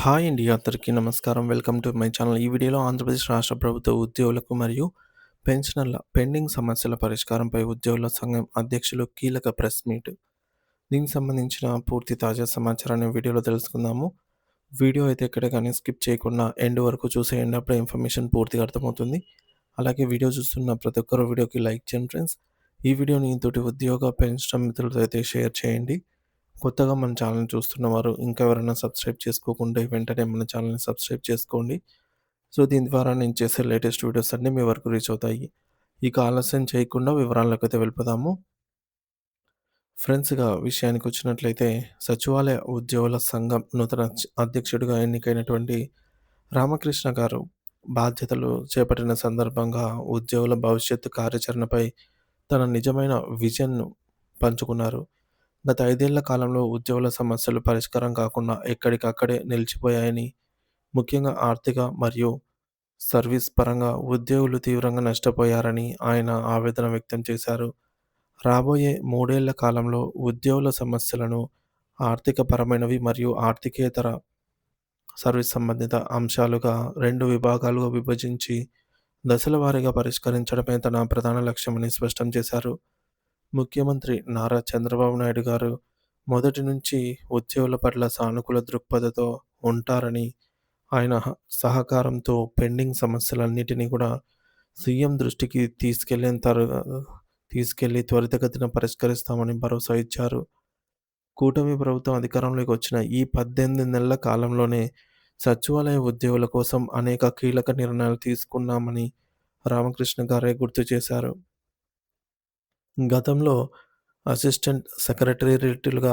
Hi అండి. అందరికీ నమస్కారం. Welcome to my channel. ఈ వీడియోలో ఆంధ్రప్రదేశ్ రాష్ట్ర ప్రభుత్వ ఉద్యోగులకు మరియు పెన్షనర్ల పెండింగ్ సమస్యల పరిష్కారంపై ఉద్యోగుల సంఘం అధ్యక్షులు కీలక ప్రెస్ మీట్. దీనికి సంబంధించిన పూర్తి తాజా సమాచారాన్ని వీడియోలో తెలుసుకుందాము. వీడియో అయితే ఎక్కడ కానీ స్కిప్ చేయకుండా ఎండ్ వరకు చూసేయండి. అప్పుడే ఇన్ఫర్మేషన్ పూర్తిగా అర్థమవుతుంది. అలాగే వీడియో చూస్తున్న ప్రతి ఒక్కరు వీడియోకి లైక్ చేయండి ఫ్రెండ్స్. ఈ వీడియోని తోటి ఉద్యోగ పెన్షన్ మిత్రులతో అయితే షేర్ చేయండి. కొత్తగా మన ఛానల్‌ని చూస్తున్నవారు ఇంకా ఎవరైనా సబ్స్క్రైబ్ చేసుకోకుంటే వెంటనే మన ఛానల్‌ని సబ్స్క్రైబ్ చేసుకోండి. సో, దీని ద్వారా నేను చేసే లేటెస్ట్ వీడియోస్ అన్నీ మీ వరకు రీచ్ అవుతాయి. ఇక ఆలస్యం చేయకుండా వివరాల్లోకైతే వెళ్ళిపోదాము. ఫ్రెండ్స్ విషయానికొచ్చినట్లయితే సచివాలయ ఉద్యోగుల సంఘం నూతన అధ్యక్షుడిగా ఎన్నికైనటువంటి రామకృష్ణ గారు బాధ్యతలు చేపట్టిన సందర్భంగా ఉద్యోగుల భవిష్యత్తు కార్యాచరణపై తన నిజమైన విజన్‌ను పంచుకున్నారు. గత 5 ఏళ్ల కాలంలో ఉద్యోగుల సమస్యలు పరిష్కారం కాకుండా ఎక్కడికక్కడే నిలిచిపోయాయని, ముఖ్యంగా ఆర్థిక మరియు సర్వీస్ పరంగా ఉద్యోగులు తీవ్రంగా నష్టపోయారని ఆయన ఆవేదన వ్యక్తం చేశారు. రాబోయే 3 ఏళ్ల కాలంలో ఉద్యోగుల సమస్యలను ఆర్థికపరమైనవి మరియు ఆర్థికేతర సర్వీస్ సంబంధిత అంశాలుగా 2 విభాగాలుగా విభజించి దశల వారీగా పరిష్కరించడమే తన ప్రధాన లక్ష్యమని స్పష్టం చేశారు. ముఖ్యమంత్రి నారా చంద్రబాబు నాయుడు గారు మొదటి నుంచి ఉద్యోగుల పట్ల సానుకూల దృక్పథంతో ఉంటారని, ఆయన సహకారంతో పెండింగ్ సమస్యలన్నిటినీ కూడా సీఎం దృష్టికి తీసుకెళ్లి త్వరితగతిన పరిష్కరిస్తామని భరోసా ఇచ్చారు. కూటమి ప్రభుత్వం అధికారంలోకి వచ్చిన ఈ 18 నెలల కాలంలోనే సచివాలయ ఉద్యోగుల కోసం అనేక కీలక నిర్ణయాలు తీసుకున్నామని రామకృష్ణ గారే గుర్తు చేశారు. గతంలో అసిస్టెంట్ సెక్రటేరియట్‌లుగా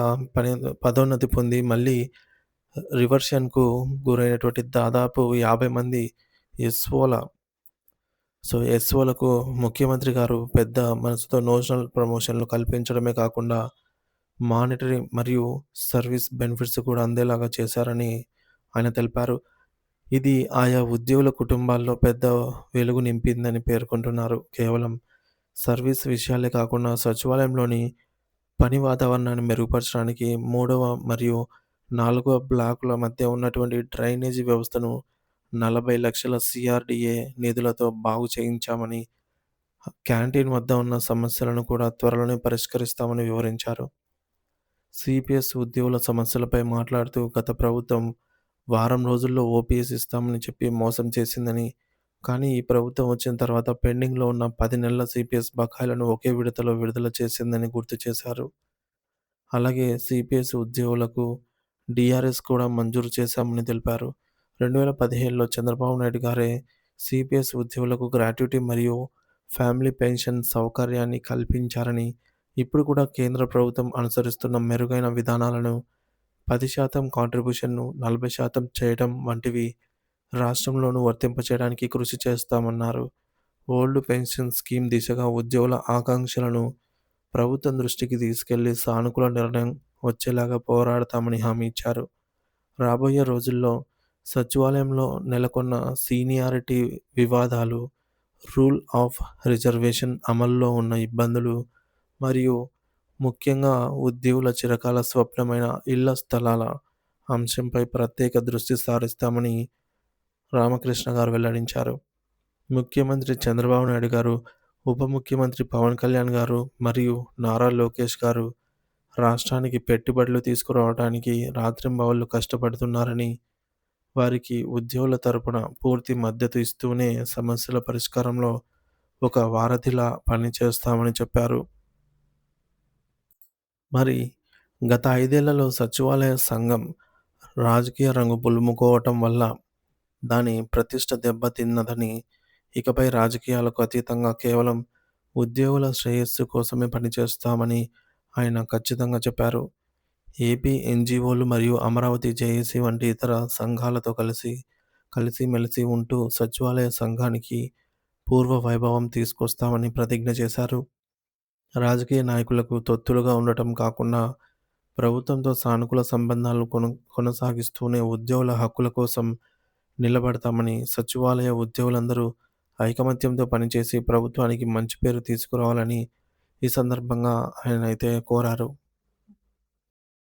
పదోన్నతి పొంది మళ్ళీ రివర్షన్‌కు గురైనటువంటి దాదాపు 50 మంది ఎస్ఓల ఎస్ఓలకు ముఖ్యమంత్రి గారు పెద్ద మనసుతో నోషనల్ ప్రమోషన్‌లు కల్పించడమే కాకుండా మానిటరీ మరియు సర్వీస్ బెనిఫిట్స్ కూడా అందేలాగా చేశారని ఆయన తెలిపారు. ఇది ఆయా ఉద్యోగుల కుటుంబాల్లో పెద్ద వెలుగు నింపిందని పేర్కొంటున్నారు. కేవలం సర్వీస్ విషయాలే కాకుండా సచివాలయంలోని పని వాతావరణాన్ని మెరుగుపరచడానికి మూడవ మరియు నాలుగవ బ్లాకుల మధ్య ఉన్నటువంటి డ్రైనేజీ వ్యవస్థను 40 లక్షల సీఆర్‌డీఏ నిధులతో బాగు చేయించామని, క్యాంటీన్ వద్ద ఉన్న సమస్యలను కూడా త్వరలోనే పరిష్కరిస్తామని వివరించారు. సిపిఎస్ ఉద్యోగుల సమస్యలపై మాట్లాడుతూ గత ప్రభుత్వం వారం రోజుల్లో ఓపీఎస్ ఇస్తామని చెప్పి మోసం చేసిందని, కానీ ఈ ప్రభుత్వం వచ్చిన తర్వాత పెండింగ్‌లో ఉన్న 10 నెలల సిపిఎస్ బకాయిలను ఒకే విడతలో విడుదల చేసిందని గుర్తు చేశారు. అలాగే సిపిఎస్ ఉద్యోగులకు డీఆర్ఎస్ కూడా మంజూరు చేశామని తెలిపారు. 2015లో చంద్రబాబు నాయుడు గారే సిపిఎస్ ఉద్యోగులకు గ్రాట్యుటీ మరియు ఫ్యామిలీ పెన్షన్ సౌకర్యాన్ని కల్పించారని, ఇప్పుడు కూడా కేంద్ర ప్రభుత్వం అనుసరిస్తున్న మెరుగైన విధానాలను 10% కాంట్రిబ్యూషన్‌ను 40% చేయడం వంటివి రాష్ట్రంలోనూ వర్తింపచేయడానికి కృషి చేస్తామన్నారు. ఓల్డ్ పెన్షన్ స్కీమ్ దిశగా ఉద్యోగుల ఆకాంక్షలను ప్రభుత్వం దృష్టికి తీసుకెళ్లి సానుకూల నిర్ణయం వచ్చేలాగా పోరాడతామని హామీ ఇచ్చారు. రాబోయే రోజుల్లో సచివాలయంలో నెలకొన్న సీనియారిటీ వివాదాలు, రూల్ ఆఫ్ రిజర్వేషన్ అమల్లో ఉన్న ఇబ్బందులు మరియు ముఖ్యంగా ఉద్యోగుల చిరకాల స్వప్నమైన ఇళ్ల స్థలాల అంశంపై ప్రత్యేక దృష్టి సారిస్తామని రామకృష్ణ గారు వెల్లడించారు. ముఖ్యమంత్రి చంద్రబాబు నాయుడు గారు, ఉప ముఖ్యమంత్రి పవన్ కళ్యాణ్ గారు మరియు నారా లోకేష్ గారు రాష్ట్రానికి పెట్టుబడులు తీసుకురావడానికి రాత్రింబవళ్లు కష్టపడుతున్నారని, వారికి ఉద్యోగుల తరపున పూర్తి మద్దతు ఇస్తూనే సమస్యల పరిష్కారంలో ఒక వారధిలా పనిచేస్తామని చెప్పారు. మరి గత 5 ఏళ్లలో సచివాలయ సంఘం రాజకీయ రంగు పులుముకోవటం వల్ల దాని ప్రతిష్ట దెబ్బతిన్నదని, ఇకపై రాజకీయాలకు అతీతంగా కేవలం ఉద్యోగుల శ్రేయస్సు కోసమే పనిచేస్తామని ఆయన ఖచ్చితంగా చెప్పారు. ఏపీ ఎన్‌జీఓలు మరియు అమరావతి జేఏసీ వంటి ఇతర సంఘాలతో కలిసిమెలిసి ఉంటూ సచివాలయ సంఘానికి పూర్వ వైభవం తీసుకొస్తామని ప్రతిజ్ఞ చేశారు. రాజకీయ నాయకులకు తొత్తులుగా ఉండటం కాకుండా ప్రభుత్వంతో సానుకూల సంబంధాలు కొనసాగిస్తూనే ఉద్యోగుల హక్కుల కోసం నిలబడతామని, సచివాలయ ఉద్యోగులందరూ ఐకమత్యంతో పనిచేసి ప్రభుత్వానికి మంచి పేరు తీసుకురావాలని ఈ సందర్భంగా ఆయనైతే కోరారు.